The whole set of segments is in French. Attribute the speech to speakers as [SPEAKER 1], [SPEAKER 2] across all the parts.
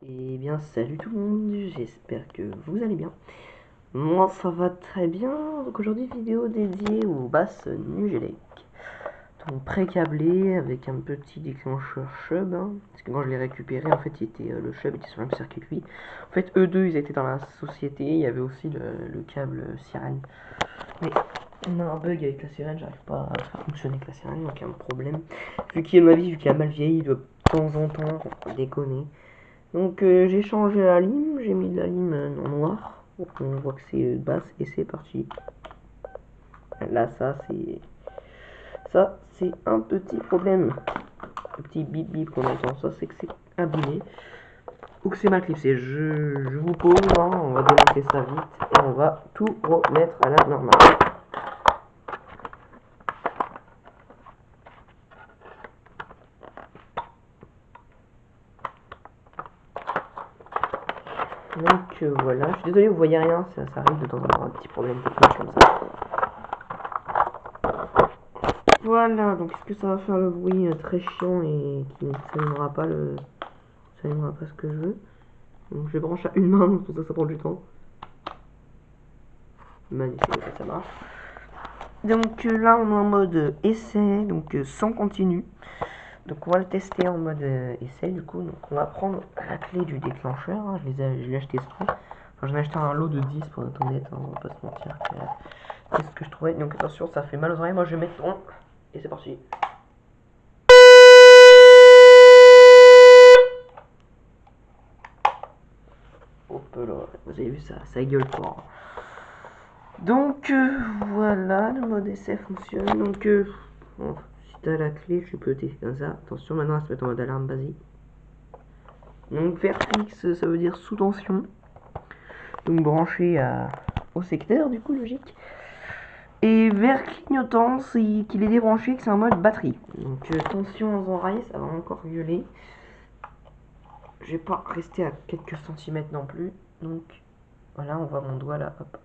[SPEAKER 1] Eh bien, salut tout le monde, j'espère que vous allez bien. Moi, ça va très bien. Donc aujourd'hui, vidéo dédiée aux basses Nugélec. Donc pré-câblé avec un petit déclencheur Chubb. Parce que quand je l'ai récupéré, en fait, le Chubb était sur le même circuit que lui. En fait, eux deux, ils étaient dans la société. Il y avait aussi le câble sirène. Mais on a un bug avec la sirène, j'arrive pas à faire fonctionner avec la sirène, donc il y a un problème. Vu qu'il est ma vie, vu qu'il a mal vieilli, il doit de temps en temps déconner. Donc j'ai changé la lime, j'ai mis de la lime en noir. Donc, on voit que c'est basse et c'est parti. Là ça c'est un petit problème. Le petit bip bip qu'on entend, ça c'est que c'est abîmé. Ou que c'est mal clipsé. Je vous pose, on va démonter ça vite et on va tout remettre à la normale. Donc voilà, je suis désolé, vous voyez rien, ça arrive de temps en temps, un petit problème technique comme ça. Voilà, donc est-ce que ça va faire le bruit très chiant et qui ne s'allumera pas ce que je veux. Donc je branche à une main, donc pour ça prend du temps. Magnifique, ça marche. Donc là on est en mode essai, donc sans continu. Donc on va le tester en mode essai du coup. Donc on va prendre la clé du déclencheur, je l'ai acheté exprès. Enfin j'en ai acheté un lot de 10 pour être honnête, on va pas se mentir. C'est ce que je trouvais. Donc attention, ça fait mal aux oreilles, moi je vais mettre on. Et c'est parti. Hop là, vous avez vu ça gueule fort. Donc voilà, le mode essai fonctionne. Donc bon, si t'as la clé, tu peux tester comme ça. Attention, maintenant elle se met en mode alarme basique. Donc vert fixe, ça veut dire sous tension. Donc branché au secteur, du coup, logique. Et vert clignotant, c'est qu'il est débranché, que c'est en mode batterie. Donc tension aux oreilles, ça va encore gueuler. Je vais pas rester à quelques centimètres non plus. Donc voilà, on voit mon doigt là, hop.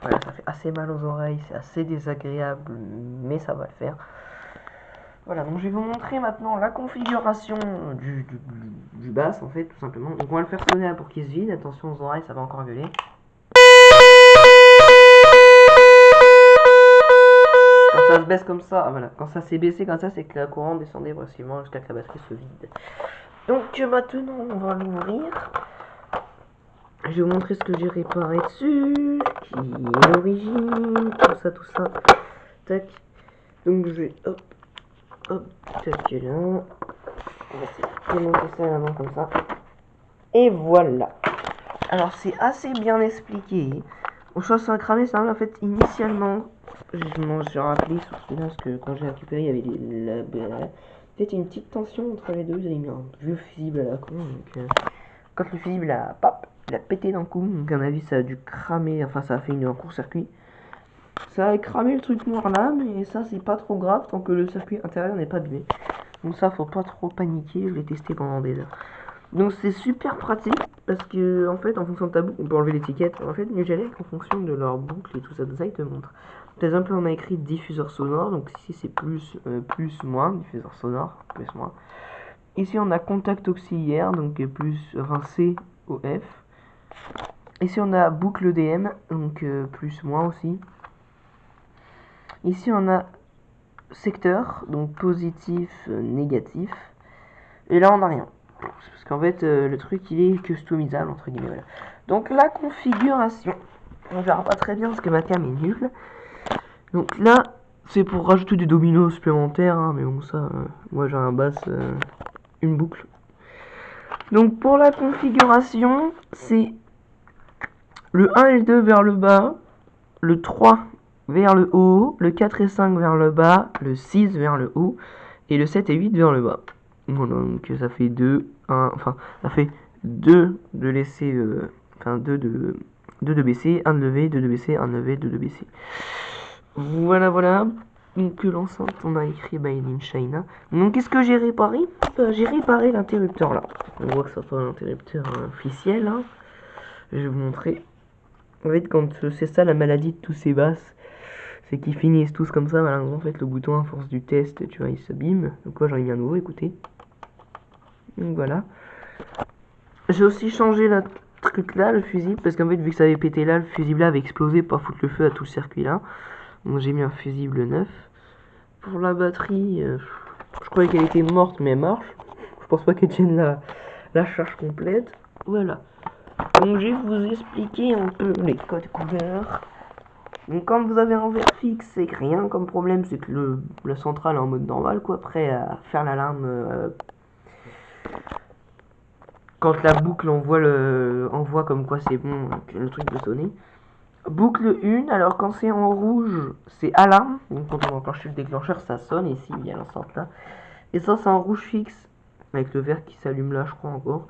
[SPEAKER 1] Voilà, ça fait assez mal aux oreilles, c'est assez désagréable, mais ça va le faire. Voilà, donc je vais vous montrer maintenant la configuration du bass, en fait, tout simplement. Donc on va le faire sonner pour qu'il se vide. Attention aux oreilles, ça va encore gueuler. Quand ça se baisse comme ça, voilà, quand ça s'est baissé comme ça, c'est que la courant descendait progressivement jusqu'à ce que la batterie se vide. Donc maintenant, on va l'ouvrir. Je vais vous montrer ce que j'ai réparé dessus, qui est l'origine, tout ça, tout ça. Tac. Donc je vais hop, tac là. On va essayer de démonter ça à la main comme ça. Et voilà. Alors c'est assez bien expliqué. Bon, je pense que ça a cramé, ça en fait initialement. J'ai rappelé sur celui-là parce que quand j'ai récupéré, il y avait peut-être une petite tension entre les deux. Ils avaient mis un vieux fusible à la con. Donc, quand le fusible a, pop, il a pété d'un coup. Donc à mon avis, ça a dû cramer. Enfin, ça a fait un court-circuit. Ça a cramé le truc noir là, mais ça c'est pas trop grave tant que le circuit intérieur n'est pas abîmé. Donc ça, faut pas trop paniquer. Je l'ai testé pendant des heures. Donc c'est super pratique parce que en fait en fonction de ta boucle on peut enlever l'étiquette. En fait Nugélec en fonction de leur boucle et tout ça ils te montrent. Par exemple on a écrit diffuseur sonore, donc ici c'est plus moins, diffuseur sonore, plus moins. Ici on a contact auxiliaire, donc plus, enfin C O F. Ici on a boucle DM, donc plus moins aussi. Ici on a secteur, donc positif, négatif. Et là on a rien. Parce qu'en fait, le truc il est customisable entre guillemets. Voilà. Donc la configuration, on verra pas très bien parce que ma cam est nulle. Donc là, c'est pour rajouter des dominos supplémentaires, mais bon ça, moi j'ai un bass, une boucle. Donc pour la configuration, c'est le 1 et le 2 vers le bas, le 3 vers le haut, le 4 et 5 vers le bas, le 6 vers le haut, et le 7 et 8 vers le bas. Voilà, donc ça fait 2, 1, enfin, ça fait 2 de laisser, enfin 2 de baisser, 1 de lever, 2 de baisser, 1 de lever, 2 de baisser. Voilà, voilà. Donc l'enceinte, on a écrit Made in China. Donc qu'est-ce que j'ai réparé? J'ai réparé l'interrupteur là. On voit que ça pas l'interrupteur officiel. Je vais vous montrer. En fait, quand c'est ça la maladie de tous ces basses, c'est qu'ils finissent tous comme ça. Malheureusement, en fait, le bouton à force du test, tu vois, il s'abîme. Donc moi, j'en ai mis un nouveau, écoutez. Donc voilà. J'ai aussi changé la truc là, le fusible, parce qu'en fait, vu que ça avait pété là, le fusible là avait explosé pour foutre le feu à tout le circuit là. Donc j'ai mis un fusible neuf. Pour la batterie, je croyais qu'elle était morte, mais elle marche. Je pense pas qu'elle tienne la charge complète. Voilà. Donc je vais vous expliquer un peu les codes couleurs. Donc quand vous avez un verre fixe, c'est que rien comme problème, c'est que la centrale est en mode normal, quoi, prêt à faire l'alarme quand la boucle envoie comme quoi c'est bon, que le truc peut sonner. Boucle 1, alors quand c'est en rouge, c'est alarme. Donc quand on enclenche le déclencheur, ça sonne, ici il y a l'enceinte là. Et ça c'est en rouge fixe, avec le verre qui s'allume là, je crois encore.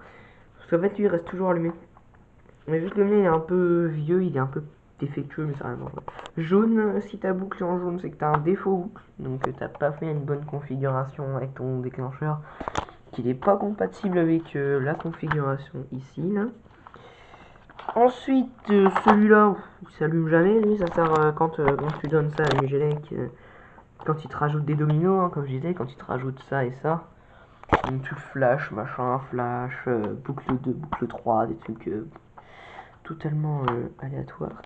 [SPEAKER 1] Parce qu'en fait, lui il reste toujours allumé. Mais juste le mien il est un peu vieux, il est un peu défectueux, mais ça rien. Jaune, si ta boucle est en jaune, c'est que t'as un défaut boucle. Donc t'as pas fait une bonne configuration avec ton déclencheur, qu'il n'est pas compatible avec la configuration ici là. Ensuite, celui-là, il s'allume jamais, lui, ça sert quand tu donnes ça à Mugelec, quand il te rajoute des dominos, hein, comme je disais, quand il te rajoute ça et ça. Donc tu flash, machin, flash, boucle 2, boucle 3, des trucs totalement aléatoires.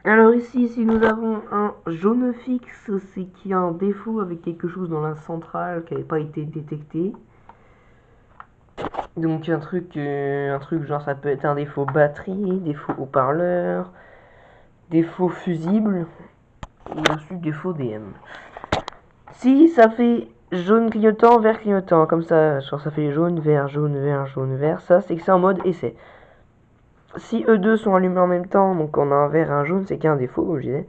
[SPEAKER 1] Alors ici nous avons un jaune fixe, c'est qu'il y a un défaut avec quelque chose dans la centrale qui n'avait pas été détecté. Donc un truc genre ça peut être un défaut batterie, défaut haut-parleur, défaut fusible et ensuite défaut DM. Si ça fait jaune clignotant, vert clignotant, comme ça, genre ça fait jaune, vert, ça c'est que c'est en mode essai. Si eux deux sont allumés en même temps, donc on a un vert et un jaune, c'est qu'il y a un défaut, comme je disais.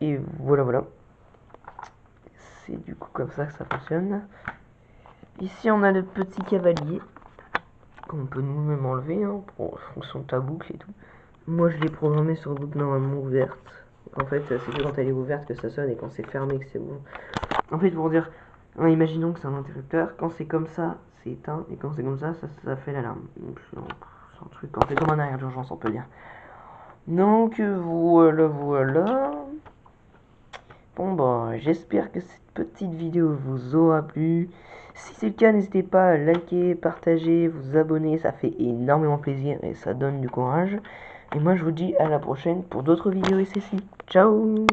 [SPEAKER 1] Et voilà. C'est du coup comme ça que ça fonctionne. Ici on a le petit cavalier qu'on peut nous-mêmes enlever hein, en fonction de ta boucle et tout. Moi je l'ai programmé sur boucle normalement ouverte. En fait c'est que quand elle est ouverte que ça sonne et quand c'est fermé que c'est bon. En fait pour dire, imaginons que c'est un interrupteur, quand c'est comme ça c'est éteint et quand c'est comme ça fait l'alarme. Donc c'est un truc, on fait comme un arrière d'urgence on peut dire. Donc voilà. Bon bah j'espère que cette petite vidéo vous aura plu. Si c'est le cas, n'hésitez pas à liker, partager, vous abonner, ça fait énormément plaisir et ça donne du courage. Et moi je vous dis à la prochaine pour d'autres vidéos SSI. Ciao!